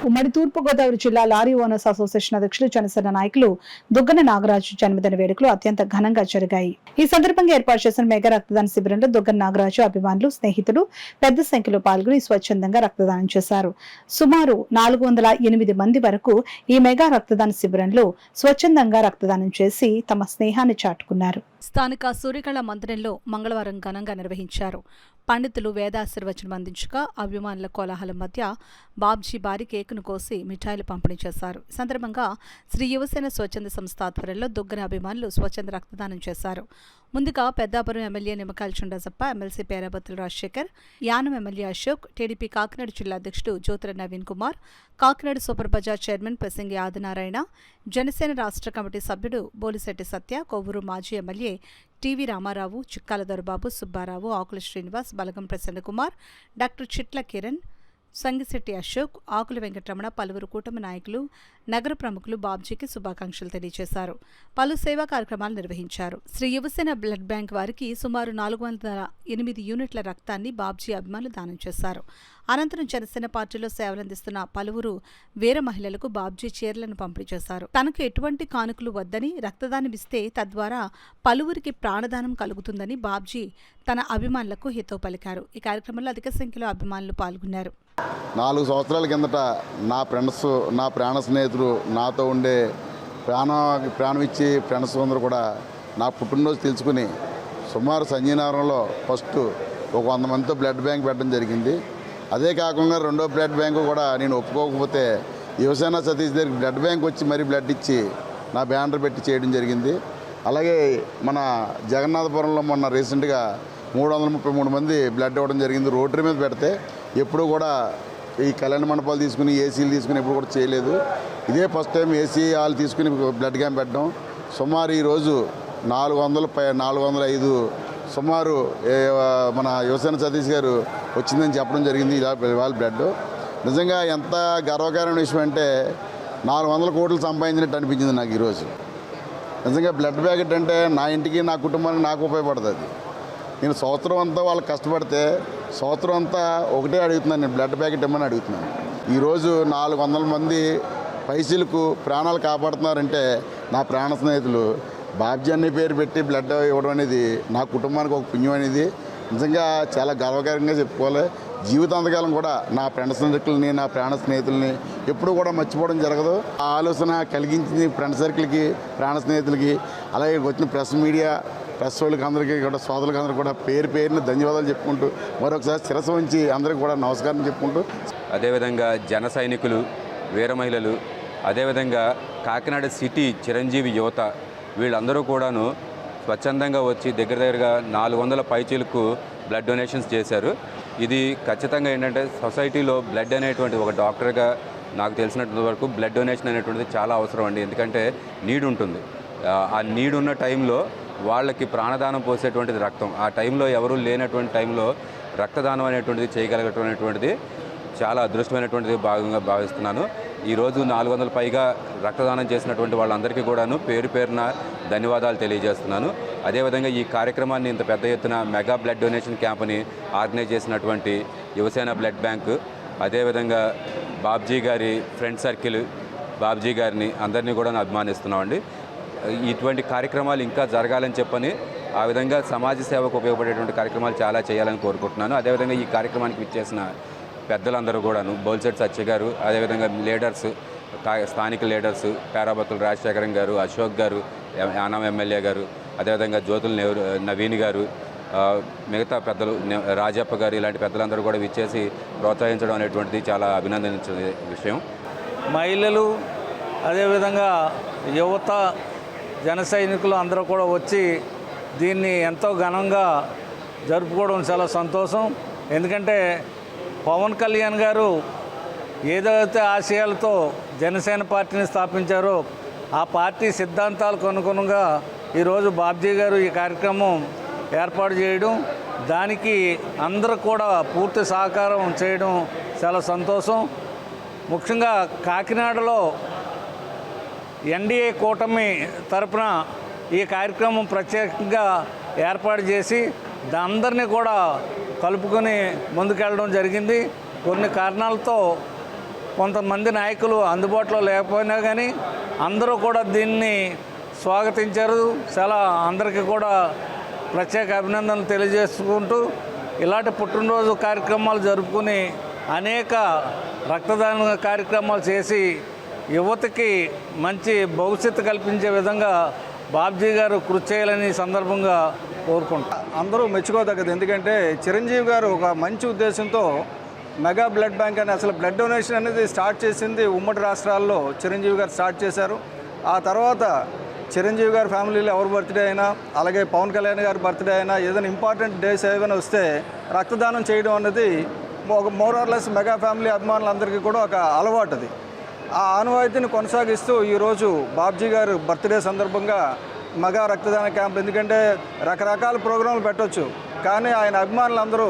ఉమ్మడి తూర్పుగోదావరి జిల్లా lorry owners association అధ్యక్షులు జనసేన నాయకులు దుగ్గన నాగరాజు జన్మదిన వేడుకలు అత్యంత ఘనంగా జరిగాయి. ఈ సందర్భంగా ఏర్పాటు చేసిన మెగా రక్తదాన శిబిరంలో దుగ్గన నాగరాజు అభిమానులు, స్నేహితులు పెద్ద సంఖ్యలో పాల్గొని స్వచ్ఛందంగా రక్తదానం చేశారు. సుమారు 408 మంది వరకు ఈ మెగా రక్తదాన శిబిరంలో స్వచ్ఛందంగా రక్తదానం చేసి తమ స్నేహాన్ని చాటుకున్నారు. స్థానిక సూర్యకళ మందిరంలో మంగళవారం ఘనంగా నిర్వహించారు. పండితులు వేదాశీర్వచనం అందించగా అభిమానుల కోలాహలం మధ్య బాబ్జీ భారీ కేకును కోసి మిఠాయిలు పంపిణీ చేశారు. ఈ సందర్భంగా శ్రీ యువసేన స్వచ్ఛంద సంస్థ ఆధ్వర్యంలో దుగ్గన అభిమానులు స్వచ్ఛంద రక్తదానం చేశారు. ముందుగా Peddapuram MLA Nimmakayala Chundasappa, MLC Perabathula Rajasekhar, Yanam MLA Ashok, TDP Kakinada జిల్లా అధ్యక్షుడు Jyothula Naveen Kumar, Kakinada super bazaar chairman Prasangi Adinarayana, Janasena రాష్ట్ర కమిటీ సభ్యుడు బోలిశెట్టి సత్య, కొవ్వూరు మాజీ ఎమ్మెల్యే టీవీ రామారావు, చిక్కాల దొరబాబు, సుబ్బారావు, ఆకుల శ్రీనివాస్, బలగం ప్రసన్నకుమార్, డాక్టర్ చిట్ల కిరణ్, సంగిశెట్టి అశోక్, ఆకుల వెంకటరమణ, పలువురు కూటమి నాయకులు, నగర ప్రముఖులు బాబ్జీకి శుభాకాంక్షలు తెలియజేశారు. పలు సేవా కార్యక్రమాలు నిర్వహించారు. శ్రీ యువసేన బ్లడ్ బ్యాంక్ వారికి సుమారు 408 యూనిట్ల రక్తాన్ని బాబ్జీ అభిమానులు దానం చేశారు. అనంతరం జనసేన పార్టీలో సేవలందిస్తున్న పలువురు వీర మహిళలకు బాబ్జీ చీరలను పంపిణీ చేశారు. తనకు ఎటువంటి కానుకలు వద్దని రక్తదానమిస్తే తద్వారా పలువురికి ప్రాణదానం కలుగుతుందని బాబ్జీ తన అభిమానులకు హితవు పలికారు. ఈ కార్యక్రమంలో అధిక సంఖ్యలో అభిమానులు పాల్గొన్నారు. 4 సంవత్సరాల కిందట నా ఫ్రెండ్స్, నా ప్రాణ స్నేహితులు, నాతో ఉండే ప్రాణం ఇచ్చి ఫ్రెండ్స్ అందరూ కూడా నా పుట్టినరోజు తెలుసుకుని సుమారు సంజీనగరంలో ఫస్ట్ ఒక 100 మందితో బ్లడ్ బ్యాంక్ పెట్టడం జరిగింది. అదే కాకుండా రెండో బ్లడ్ బ్యాంకు కూడా నేను ఒప్పుకోకపోతే యువసేన సతీష్ దగ్గరికి బ్లడ్ బ్యాంక్ వచ్చి మరీ బ్లడ్ ఇచ్చి నా బ్యానర్ పెట్టి చేయడం జరిగింది. అలాగే మన జగన్నాథపురంలో మొన్న రీసెంట్గా 333 మంది బ్లడ్ ఇవ్వడం జరిగింది. రోటరీ మీద పెడితే ఎప్పుడు కూడా ఈ కళ్యాణ మండపాలు తీసుకుని ఏసీలు తీసుకుని ఎప్పుడు కూడా చేయలేదు. ఇదే ఫస్ట్ టైం ఏసీ హాల్ తీసుకుని బ్లడ్ క్యాంప్ పెట్టడం. సుమారు ఈరోజు 405 సుమారు మన యువసేన సతీష్ గారు వచ్చిందని చెప్పడం జరిగింది. ఇవాళ బ్లడ్ నిజంగా ఎంత గర్వకారమైన విషయం అంటే 400 కోట్లు సంపాదించినట్టు అనిపించింది నాకు ఈరోజు. నిజంగా బ్లడ్ ప్యాకెట్ అంటే నా ఇంటికి, నా కుటుంబానికి నాకు ఉపయోగపడుతుంది. నేను సంవత్సరం అంతా వాళ్ళు కష్టపడితే సంవత్సరం అంతా ఒకటే అడుగుతున్నాను, నేను బ్లడ్ ప్యాకెట్ ఇమ్మని అడుగుతున్నాను. ఈరోజు 400 మంది పైసలకు ప్రాణాలు కాపాడుతున్నారంటే నా ప్రాణ స్నేహితులు బాబ్జీ అనే పేరు పెట్టి బ్లడ్ ఇవ్వడం అనేది నా కుటుంబానికి ఒక పుణ్యం అనేది నిజంగా చాలా గర్వకారంగా చెప్పుకోవాలి. జీవితాంతకాలం కూడా నా ఫ్రెండ్స్ సర్కిల్ని, నా ప్రాణ స్నేహితుల్ని ఎప్పుడు కూడా మర్చిపోవడం జరగదు. ఆ ఆలోచన కలిగించింది ఫ్రెండ్ సర్కిల్కి, ప్రాణ స్నేహితులకి, అలాగే వచ్చిన ప్రెస్ వాళ్ళకి అందరికీ కూడా, సోదరులకు అందరికీ కూడా పేరుని ధన్యవాదాలు చెప్పుకుంటూ మరొకసారి శిరస్సు ఉంచి అందరికీ కూడా నమస్కారం చెప్పుకుంటూ, అదేవిధంగా జన సైనికులు, వీర మహిళలు, అదేవిధంగా కాకినాడ సిటీ చిరంజీవి యువత వీళ్ళందరూ కూడాను స్వచ్ఛందంగా వచ్చి దగ్గరగా 400 పైచీలకు బ్లడ్ డొనేషన్స్ చేశారు. ఇది ఖచ్చితంగా ఏంటంటే సొసైటీలో బ్లడ్ అనేటువంటి ఒక డాక్టర్గా నాకు తెలిసినంత వరకు బ్లడ్ డొనేషన్ అనేటువంటిది చాలా అవసరం అండి. ఎందుకంటే నీడ్ ఉంటుంది. ఆ నీడ్ ఉన్న టైంలో వాళ్ళకి ప్రాణదానం పోసేటువంటిది రక్తం. ఆ టైంలో ఎవరూ లేనటువంటి టైంలో రక్తదానం అనేటువంటిది చేయగలిగేటువంటిది చాలా అదృష్టమైనటువంటిది భావిస్తున్నాను. ఈరోజు 400 పైగా రక్తదానం చేసినటువంటి వాళ్ళందరికీ కూడాను పేరున ధన్యవాదాలు తెలియజేస్తున్నాను. అదేవిధంగా ఈ కార్యక్రమాన్ని ఇంత పెద్ద ఎత్తున మెగా బ్లడ్ డొనేషన్ క్యాంప్ని ఆర్గనైజ్ చేసినటువంటి యువసేన బ్లడ్ బ్యాంకు, అదేవిధంగా బాబ్జీ గారి ఫ్రెండ్ సర్కిల్, బాబ్జీ గారిని అందరినీ కూడా అభిమానిస్తున్నామండి. ఇటువంటి కార్యక్రమాలు ఇంకా జరగాలని చెప్పని, ఆ విధంగా సమాజ సేవకు ఉపయోగపడేటువంటి కార్యక్రమాలు చాలా చేయాలని కోరుకుంటున్నాను. అదేవిధంగా ఈ కార్యక్రమానికి విచ్చేసిన పెద్దలందరూ కూడాను, బోల్సెట్ సత్య గారు, అదేవిధంగా లీడర్స్, స్థానిక లీడర్స్, పేరాబత్తుల రాజశేఖరం గారు, అశోక్ గారు, యానం ఎమ్మెల్యే గారు, అదేవిధంగా జ్యోతుల నవీన్ గారు, మిగతా పెద్దలు రాజప్ప గారు, ఇలాంటి పెద్దలందరూ కూడా విచ్చేసి ప్రోత్సహించడం అనేటువంటిది చాలా అభినందించే విషయం. మహిళలు, అదేవిధంగా యువత, జన సైనికులు అందరూ కూడా వచ్చి దీన్ని ఎంతో ఘనంగా జరుపుకోవడం చాలా సంతోషం. ఎందుకంటే పవన్ కళ్యాణ్ గారు ఏదైతే ఆశయాలతో జనసేన పార్టీని స్థాపించారో ఆ పార్టీ సిద్ధాంతాలకు అనుగుణంగా ఈరోజు బాబ్జీ గారు ఈ కార్యక్రమం ఏర్పాటు చేయడం, దానికి అందరూ కూడా పూర్తి సహకారం చేయడం చాలా సంతోషం. ముఖ్యంగా కాకినాడలో ఎన్డీఏ కూటమి తరపున ఈ కార్యక్రమం ప్రత్యేకంగా ఏర్పాటు చేసి అందరినీ కూడా కలుపుకొని ముందుకెళ్ళడం జరిగింది. కొన్ని కారణాలతో కొంతమంది నాయకులు అందుబాటులో లేకపోయినా కానీ అందరూ కూడా దీన్ని స్వాగతించారు. చాలా అందరికీ కూడా ప్రత్యేక అభినందనలు తెలియజేసుకుంటూ ఇలాంటి పుట్టినరోజు కార్యక్రమాలు జరుపుకుని అనేక రక్తదాన కార్యక్రమాలు చేసి యువతకి మంచి భవిష్యత్తు కల్పించే విధంగా బాబ్జీ గారు కృషి చేయాలని సందర్భంగా కోరుకుంటాం. అందరూ మెచ్చుకోదగ్గది. ఎందుకంటే చిరంజీవి గారు ఒక మంచి ఉద్దేశంతో మెగా బ్లడ్ బ్యాంక్ అని అసలు బ్లడ్ డొనేషన్ అనేది స్టార్ట్ చేసింది ఉమ్మడి రాష్ట్రాల్లో చిరంజీవి గారు స్టార్ట్ చేశారు. ఆ తర్వాత చిరంజీవి గారి ఫ్యామిలీలో ఎవరు బర్త్డే అయినా, అలాగే పవన్ కళ్యాణ్ గారి బర్త్డే అయినా, ఏదైనా ఇంపార్టెంట్ డేస్ ఏమైనా వస్తే రక్తదానం చేయడం అనేది ఒక మోరార్లెస్ మెగా ఫ్యామిలీ అభిమానులందరికీ కూడా ఒక అలవాటు. అది ఆ ఆనవాయితీని కొనసాగిస్తూ ఈరోజు బాబ్జీ గారు బర్త్డే సందర్భంగా మెగా రక్తదాన క్యాంప్, ఎందుకంటే రకరకాల ప్రోగ్రాంలు పెట్టవచ్చు, కానీ ఆయన అభిమానులందరూ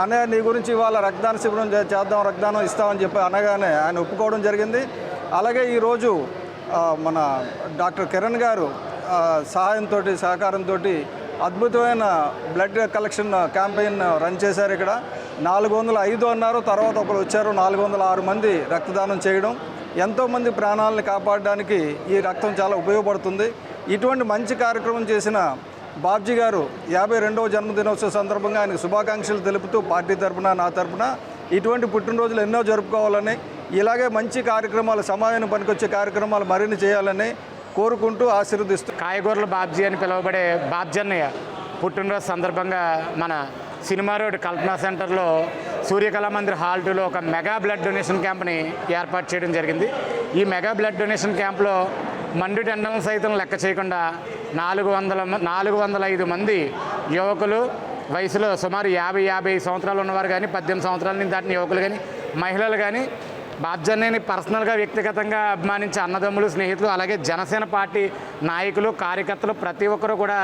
అన్నయ్య నీ గురించి ఇవాళ రక్తదాన శిబిరం చేద్దాం, రక్తదానం ఇస్తామని చెప్పి అనగానే ఆయన ఒప్పుకోవడం జరిగింది. అలాగే ఈరోజు మన డాక్టర్ కిరణ్ గారు సహాయంతో సహకారంతో అద్భుతమైన బ్లడ్ కలెక్షన్ క్యాంపెయిన్ రన్ చేశారు. ఇక్కడ 405 అన్నారు, తర్వాత ఒకరు వచ్చారు 406 మంది రక్తదానం చేయడం. ఎంతోమంది ప్రాణాలను కాపాడడానికి ఈ రక్తం చాలా ఉపయోగపడుతుంది. ఇటువంటి మంచి కార్యక్రమం చేసిన బాబ్జీ గారు 52వ జన్మదినోత్సవ సందర్భంగా ఆయనకు శుభాకాంక్షలు తెలుపుతూ పార్టీ తరఫున, నా తరఫున ఇటువంటి పుట్టినరోజులు ఎన్నో జరుపుకోవాలని, ఇలాగే మంచి కార్యక్రమాలు, సమాజానికి పనికొచ్చే కార్యక్రమాలు మరిన్ని చేయాలని కోరుకుంటూ ఆశీర్వదిస్తూ కాయగూరల బాబ్జీ అని పిలువబడే బాబ్జీ అన్నయ్య పుట్టినరోజు సందర్భంగా మన సినిమా రోడ్ కల్పనా సెంటర్లో సూర్యకళా మందిర్ హాల్ 2లో ఒక మెగా బ్లడ్ డొనేషన్ క్యాంప్ని ఏర్పాటు చేయడం జరిగింది. ఈ మెగా బ్లడ్ డొనేషన్ క్యాంప్లో మండు ఎండలను సైతం లెక్క చేయకుండా 405 మంది యువకులు, వయసులో సుమారు 50-55 సంవత్సరాలు ఉన్నవారు కానీ, 18 సంవత్సరాల నుంచి దాటిన యువకులు కానీ, మహిళలు కానీ, బాబ్జీ అన్నయ్యని పర్సనల్గా వ్యక్తిగతంగా అభిమానించే అన్నదమ్ములు, స్నేహితులు, అలాగే జనసేన పార్టీ నాయకులు, కార్యకర్తలు ప్రతి ఒక్కరూ కూడా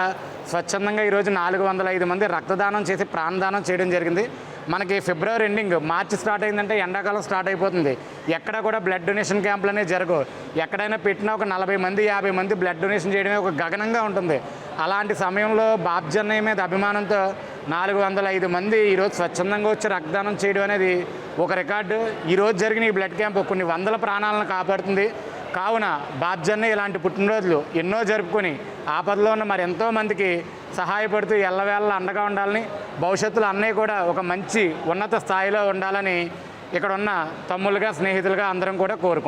స్వచ్ఛందంగా ఈరోజు 405 మంది రక్తదానం చేసి ప్రాణదానం చేయడం జరిగింది. మనకి ఫిబ్రవరి ఎండింగ్, మార్చి స్టార్ట్ అయిందంటే ఎండాకాలం స్టార్ట్ అయిపోతుంది. ఎక్కడ కూడా బ్లడ్ డొనేషన్ క్యాంపులు అనేవి జరగవు. ఎక్కడైనా పెట్టినా ఒక 40 మంది 50 మంది బ్లడ్ డొనేషన్ చేయడమే ఒక గగనంగా ఉంటుంది. అలాంటి సమయంలో బాబ్జీ అన్నయ్య మీద అభిమానంతో 405 మంది ఈరోజు స్వచ్ఛందంగా వచ్చి రక్తదానం చేయడం అనేది ఒక రికార్డు. ఈరోజు జరిగిన ఈ బ్లడ్ క్యాంపు కొన్ని వందల ప్రాణాలను కాపాడుతుంది. కావున బాబ్జీ అన్నయ్య ఇలాంటి పుట్టినరోజులు ఎన్నో జరుపుకొని ఆపదలో ఉన్న మరి ఎంతో మందికి సహాయపడుతూ ఎల్లవేళ అండగా ఉండాలని, భవిష్యత్తులో అన్నయ్య కూడా ఒక మంచి ఉన్నత స్థాయిలో ఉండాలని ఇక్కడ ఉన్న తమ్ముళ్ళుగా, స్నేహితులుగా అందరం కూడా కోరుకుంటున్నాం.